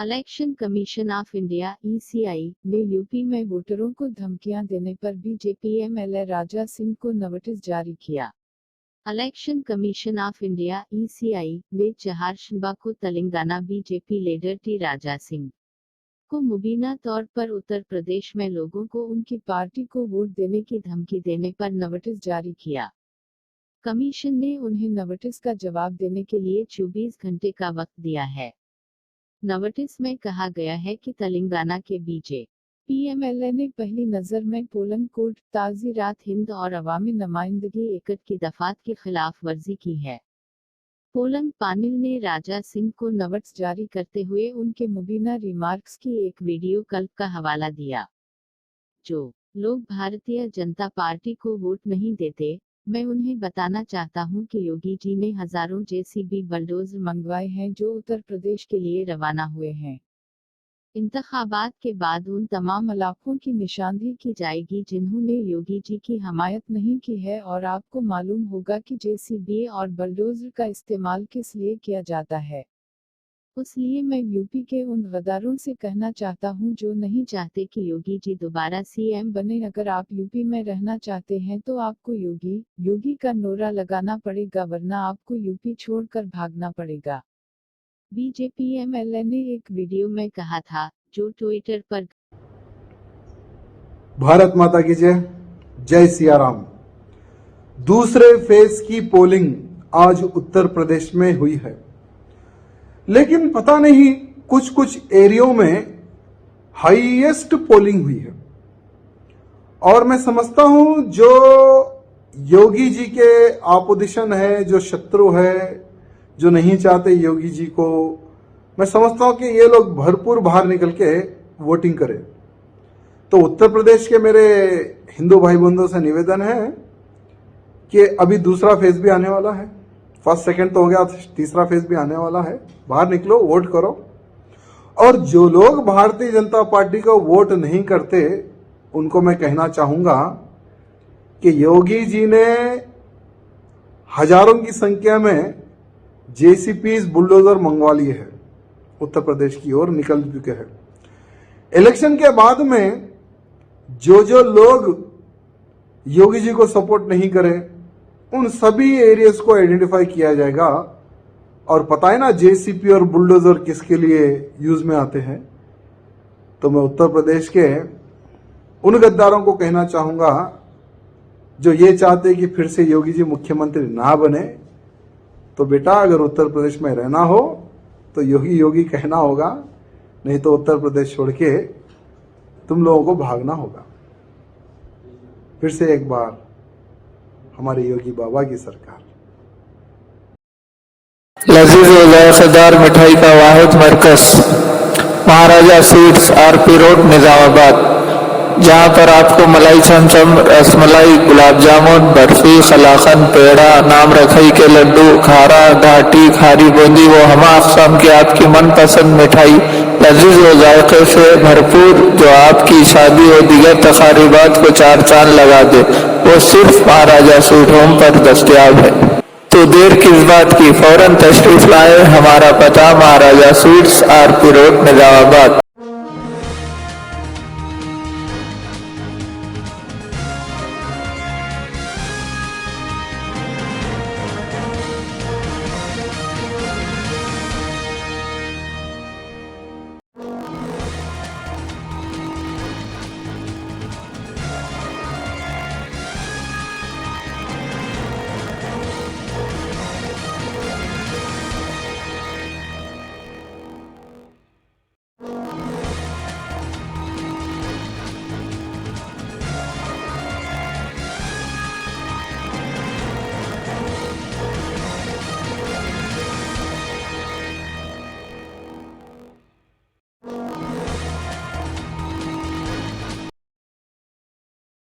Election commission of India (ECI) ने UP में वोटरों को धमकियां देने पर बीजेपी एमएलए राजा सिंह को नोटिस जारी किया। Election commission of India (ECI) ने 4 शनिवार को Telangana BJP leader T Raja Singh को मुबीना तौर पर उत्तर प्रदेश में लोगों को उनकी पार्टी को वोट देने की धमकी देने पर नोटिस जारी किया। कमीशन ने उन्हें नोटिस का जवाब देने के लिए 24 घंटे का वक्त दिया है। नोटिस में कहा गया है कि तेलंगाना के बीजेपी एमएलए ने पहली नज़र में पोलिंग कोड, ताज़ीरात हिंद और अवामी नुमाइंदगी एक्ट की दफात की खिलाफ वर्जी की है। पोलिंग पैनल ने राजा सिंह को नोटिस जारी करते हुए उनके मुबीना रिमार्क्स की एक वीडियो क्लिप का हवाला दिया। जो लोग भारतीय जनता पार्टी को वोट नहीं देते, मैं उन्हें बताना चाहता हूं कि योगी जी ने हजारों जेसीबी बुलडोजर मंगवाए हैं जो उत्तर प्रदेश के लिए रवाना हुए हैं। इंतखाबात के बाद उन तमाम इलाकों की निशानदेही की जाएगी जिन्होंने योगी जी की हमायत नहीं की है और आपको मालूम होगा कि जेसीबी और बुलडोजर का इस्तेमाल किस लिए किया जाता है। इसलिए मैं यूपी के उन गद्दारों से कहना चाहता हूं जो नहीं चाहते कि योगी जी दोबारा सीएम बने। अगर आप यूपी में रहना चाहते हैं तो आपको योगी का नारा लगाना पड़ेगा, वरना आपको यूपी छोड़कर भागना पड़ेगा। बीजेपी एमएलए ने एक वीडियो में कहा था, जो ट्विटर पर भारत माता की जय, जय सिया राम। दूसरे फेज की पोलिंग आज उत्तर प्रदेश में हुई है, लेकिन पता नहीं कुछ एरियो में हाईएस्ट पोलिंग हुई है। और मैं समझता हूं जो योगी जी के ऑपोजिशन है, जो शत्रु है, जो नहीं चाहते योगी जी को, मैं समझता हूं कि ये लोग भरपूर बाहर निकल के वोटिंग करें। तो उत्तर प्रदेश के मेरे हिंदू भाई बंधुओं से निवेदन है कि अभी दूसरा फेज भी आने वाला है। फर्स्ट सेकंड तो हो गया, तीसरा फेज भी आने वाला है। बाहर निकलो, वोट करो। और जो लोग भारतीय जनता पार्टी को वोट नहीं करते, उनको मैं कहना चाहूंगा कि योगी जी ने हजारों की संख्या में जेसीपीज बुलडोजर मंगवा लिए हैं, उत्तर प्रदेश की ओर निकल चुके हैं। इलेक्शन के बाद में जो लोग योगी जी को सपोर्ट नहीं करें, उन सभी एरियाज को आइडेंटिफाई किया जाएगा। और पता है ना जेसीपी और बुलडोजर किसके लिए यूज में आते हैं। तो मैं उत्तर प्रदेश के उन गद्दारों को कहना चाहूंगा जो ये चाहते हैं कि फिर से योगी जी मुख्यमंत्री ना बने, तो बेटा अगर उत्तर प्रदेश में रहना हो तो योगी कहना होगा, नहीं तो उत्तर प्रदेश छोड़ के तुम लोगों को भागना होगा। फिर से एक बार हमारे योगी बाबा की सरकार। लजीज व जायकेदार मिठाई का वाहिद मरकज महाराजा स्वीट्स, आरपी रोड, निजामाबाद, जहां पर आपको मलाई चमचम, रसमलाई, गुलाब जामुन, बर्फी, कलाकंद, पेड़ा, नाम रखई के लड्डू, खारा, घाटी, खारी बूंदी वो हमा अक़साम की आपकी मनपसंद मिठाई लजीज व जायके से भरपूर, जो आपकी शादी और दीगर तकारीबात को चार चांद लगा दे, वो सिर्फ महाराजा स्वीट होम पर दस्तयाब है। तो देर किस बात की, फौरन तशरीफ लाए। हमारा पता महाराजा स्वीट्स, आरपी रोड, निजामाबाद।